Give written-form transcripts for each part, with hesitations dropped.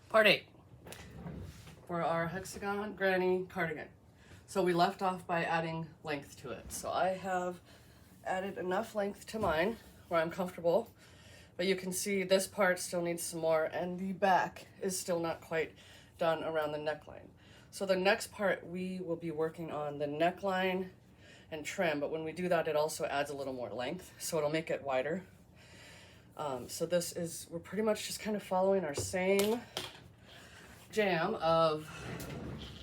Part 8 for our hexagon granny cardigan. So we left off by adding length to it. So I have added enough length to mine where I'm comfortable, but you can see this part still needs some more, and the back is still not quite done around the neckline. So the next part we will be working on the neckline and trim, but when we do that it also adds a little more length, so it'll make it wider. So we're pretty much just kind of following our same jam of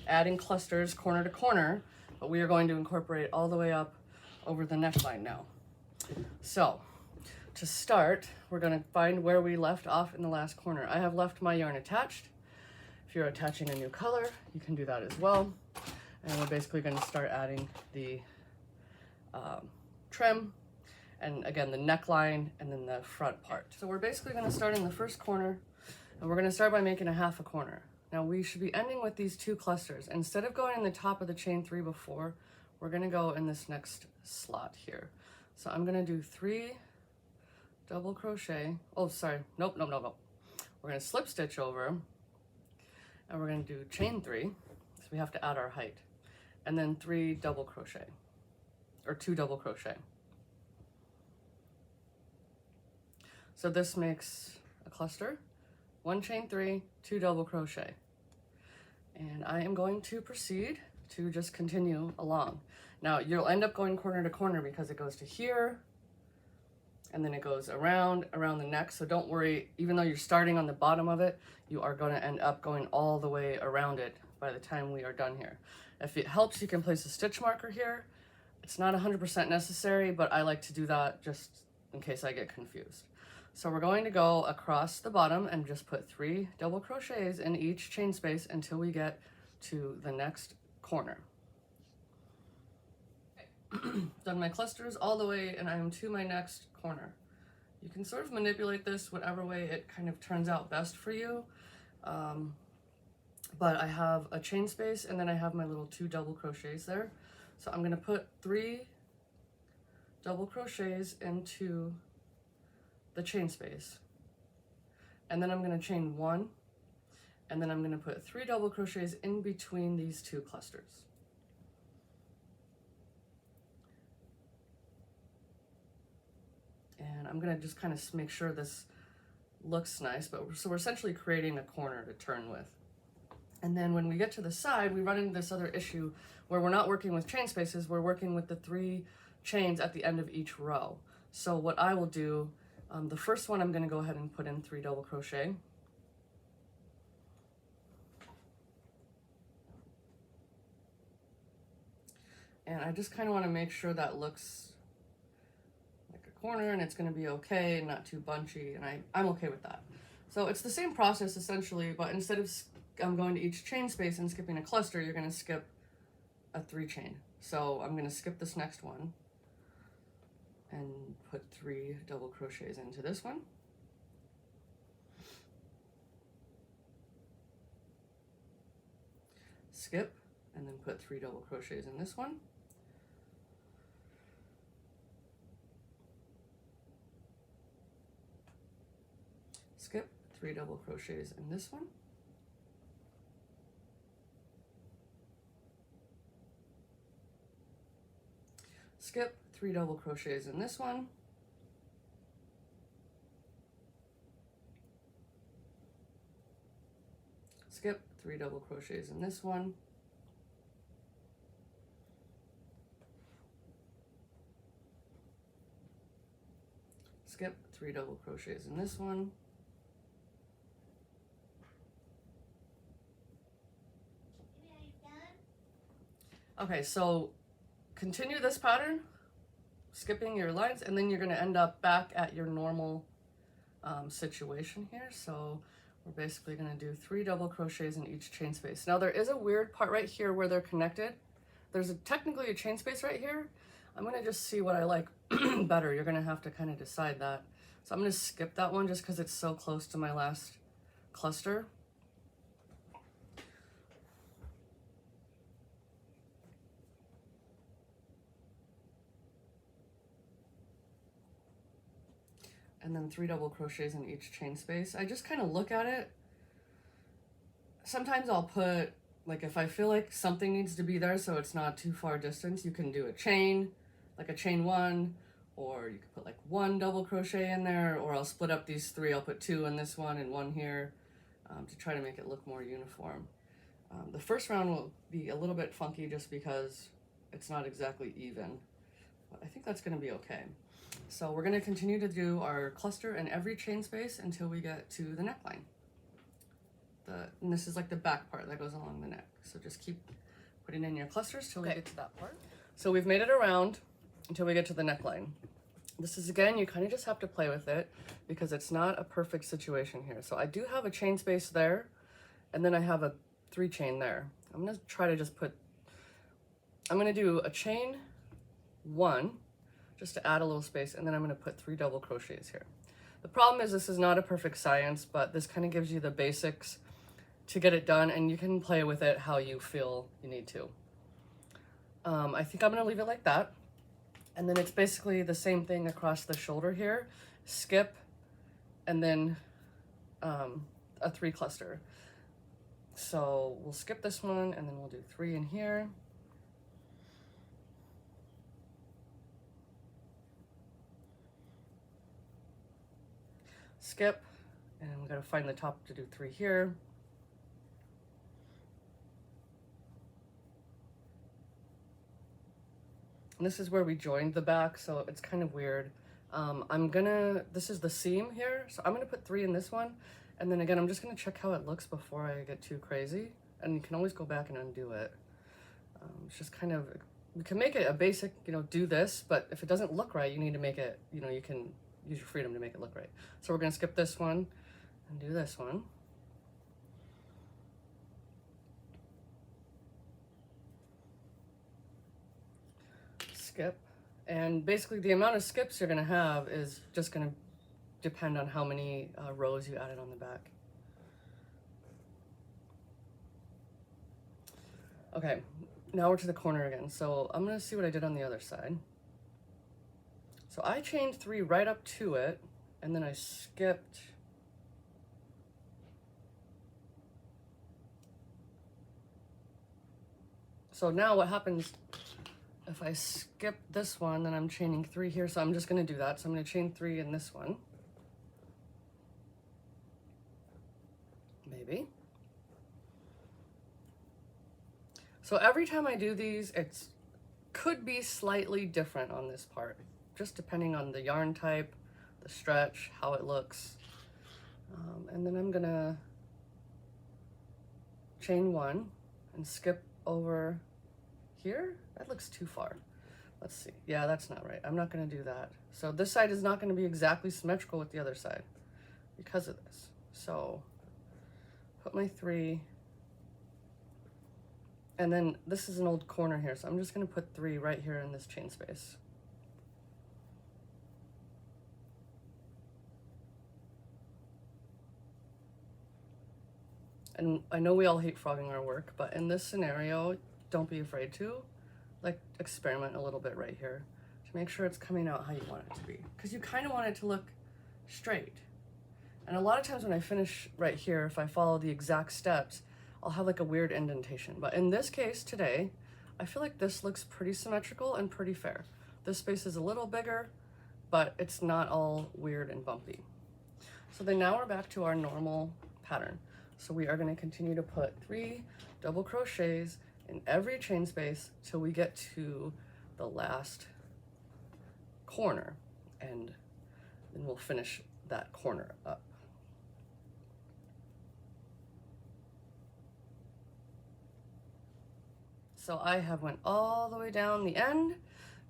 adding clusters corner to corner, but we are going to incorporate all the way up over the neckline now. So to start, we're going to find where we left off in the last corner. I have left my yarn attached. If you're attaching a new color, you can do that as well. And we're basically going to start adding the trim, and again the neckline, and then the front part. So we're basically going to start in the first corner, and we're going to start by making a half a corner. Now we should be ending with these two clusters. Instead of going in the top of the chain 3 before, we're going to go in this next slot here. So I'm going to do 3 double crochet. Oh, sorry. Nope. We're going to slip stitch over, and we're going to do chain 3. So we have to add our height, and then 3 double crochet, or 2 double crochet. So this makes a cluster, 1 chain 3, 2 double crochet. And I am going to proceed to just continue along. Now you'll end up going corner to corner because it goes to here, and then it goes around the neck. So don't worry, even though you're starting on the bottom of it, you are going to end up going all the way around it by the time we are done here. If it helps, you can place a stitch marker here. It's not 100% necessary, but I like to do that just in case I get confused. So we're going to go across the bottom and just put 3 double crochets in each chain space until we get to the next corner. Done my clusters all the way, and I am to my next corner. You can sort of manipulate this whatever way it kind of turns out best for you. But I have a chain space, and then I have my little 2 double crochets there. So I'm going to put 3 double crochets into the chain space, and then I'm going to chain 1, and then I'm going to put 3 double crochets in between these 2 clusters. And I'm going to just kind of make sure this looks nice, so we're essentially creating a corner to turn with. And then when we get to the side, we run into this other issue where we're not working with chain spaces, we're working with the 3 chains at the end of each row. So what I will do, the first one I'm going to go ahead and put in 3 double crochet. And I just kind of want to make sure that looks like a corner and it's going to be okay and not too bunchy, and I'm okay with that. So it's the same process essentially, but instead of going to each chain space and skipping a cluster, you're going to skip a 3 chain. So I'm going to skip this next one and put 3 double crochets into this one. Skip, and then put 3 double crochets in this one. Skip, 3 double crochets in this one. Skip, 3 double crochets in this one. Skip, 3 double crochets in this one. Skip, 3 double crochets in this one. Okay, so continue this pattern, skipping your lines, and then you're going to end up back at your normal situation here. So we're basically going to do 3 double crochets in each chain space. Now there is a weird part right here where they're connected. There's technically a chain space right here. I'm going to just see what I like better. You're going to have to kind of decide that. So I'm going to skip that one just because it's so close to my last cluster. And then 3 double crochets in each chain space. I just kind of look at it sometimes I'll put, like if I feel like something needs to be there so it's not too far distance, you can do a chain, like a chain one, or you can put like one double crochet in there, or I'll split up these three. I'll put two in this one and one here to try to make it look more uniform. The first round will be a little bit funky just because it's not exactly even, but I think that's going to be okay. So we're going to continue to do our cluster in every chain space until we get to the neckline. And this is like the back part that goes along the neck. So just keep putting in your clusters till we get to that part. So we've made it around until we get to the neckline. This is, again, you kind of just have to play with it because it's not a perfect situation here. So I do have a chain space there, and then I have a 3 chain there. I'm gonna try to just I'm gonna do a chain 1 just to add a little space, and then I'm gonna put 3 double crochets here. The problem is this is not a perfect science, but this kind of gives you the basics to get it done, and you can play with it how you feel you need to. I think I'm gonna leave it like that. And then it's basically the same thing across the shoulder here. Skip, and then a 3 cluster. So we'll skip this one, and then we'll do 3 in here. Skip, and I'm gonna find the top to do 3 here. And this is where we joined the back, so it's kind of weird. This is the seam here, so I'm gonna put 3 in this one, and then again, I'm just gonna check how it looks before I get too crazy, and you can always go back and undo it. It's just kind of, we can make it a basic, do this, but if it doesn't look right, you need to make it, you can use your freedom to make it look right. So we're gonna skip this one and do this one. Skip, and basically the amount of skips you're gonna have is just gonna depend on how many rows you added on the back. Okay, now we're to the corner again. So I'm gonna see what I did on the other side. So I chained 3 right up to it, and then I skipped. So now what happens if I skip this one, then I'm chaining 3 here, so I'm just gonna do that. So I'm gonna chain 3 in this one. Maybe. So every time I do these, it could be slightly different on this part, just depending on the yarn type, the stretch, how it looks. And then I'm gonna chain 1 and skip over here. That looks too far. Let's see. Yeah, that's not right. I'm not going to do that. So this side is not going to be exactly symmetrical with the other side because of this. So put my 3. And then this is an old corner here, so I'm just going to put 3 right here in this chain space. And I know we all hate frogging our work, but in this scenario, don't be afraid to experiment a little bit right here to make sure it's coming out how you want it to be, because you kind of want it to look straight. And a lot of times when I finish right here, if I follow the exact steps, I'll have like a weird indentation. But in this case today, I feel like this looks pretty symmetrical and pretty fair. This space is a little bigger, but it's not all weird and bumpy. So then now we're back to our normal pattern. So we are going to continue to put 3 double crochets in every chain space till we get to the last corner, and then we'll finish that corner up. So I have went all the way down the end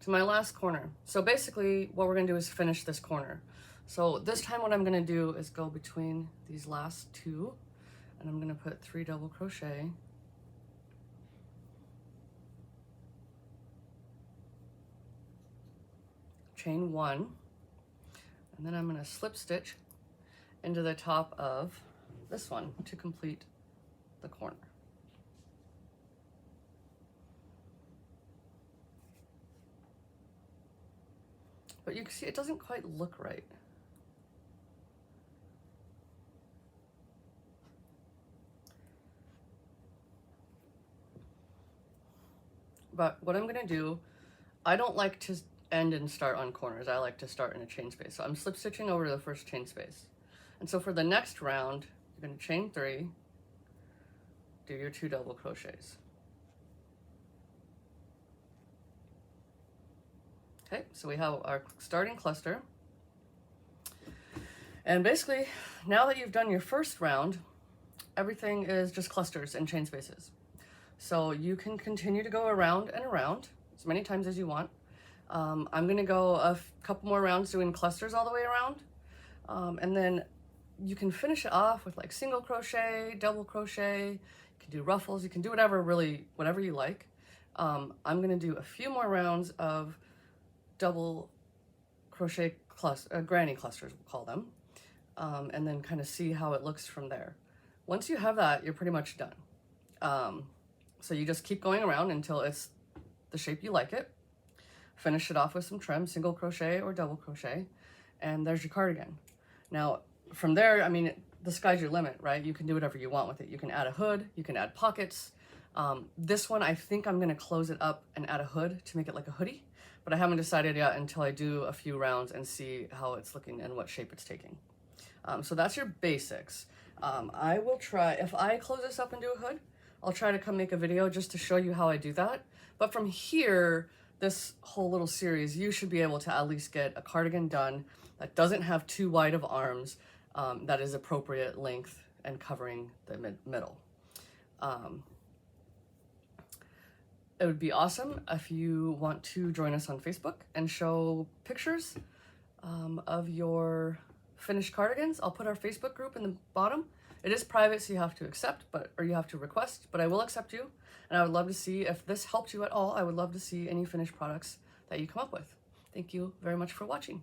to my last corner. So basically what we're gonna do is finish this corner. So this time what I'm gonna do is go between these last 2, and I'm gonna put 3 double crochet. Chain 1, and then I'm going to slip stitch into the top of this one to complete the corner. But you can see it doesn't quite look right. but what I'm gonna do, I don't like to end and start on corners. I like to start in a chain space. So I'm slip stitching over to the first chain space. And so for the next round, you're gonna chain 3, do your 2 double crochets. Okay, so we have our starting cluster. And basically, now that you've done your first round, everything is just clusters and chain spaces. So you can continue to go around and around as many times as you want. I'm gonna go a couple more rounds doing clusters all the way around. And then you can finish it off with like single crochet, double crochet, you can do ruffles, you can do whatever you like. I'm gonna do a few more rounds of double crochet granny clusters, we'll call them. And then kind of see how it looks from there. Once you have that, you're pretty much done. So you just keep going around until it's the shape you like it. Finish it off with some trim, single crochet or double crochet, and there's your cardigan. Now, from there, I mean, the sky's your limit, right? You can do whatever you want with it. You can add a hood, you can add pockets. This one, I think I'm gonna close it up and add a hood to make it like a hoodie, but I haven't decided yet until I do a few rounds and see how it's looking and what shape it's taking. So that's your basics. I will try, if I close this up and do a hood, I'll try to come make a video just to show you how I do that. But from here, this whole little series, you should be able to at least get a cardigan done that doesn't have too wide of arms, that is appropriate length and covering the middle. It would be awesome if you want to join us on Facebook and show pictures of your finished cardigans. I'll put our Facebook group in the bottom. It is private, so you have to accept, or you have to request, but I will accept you. And I would love to see if this helped you at all. I would love to see any finished products that you come up with. Thank you very much for watching.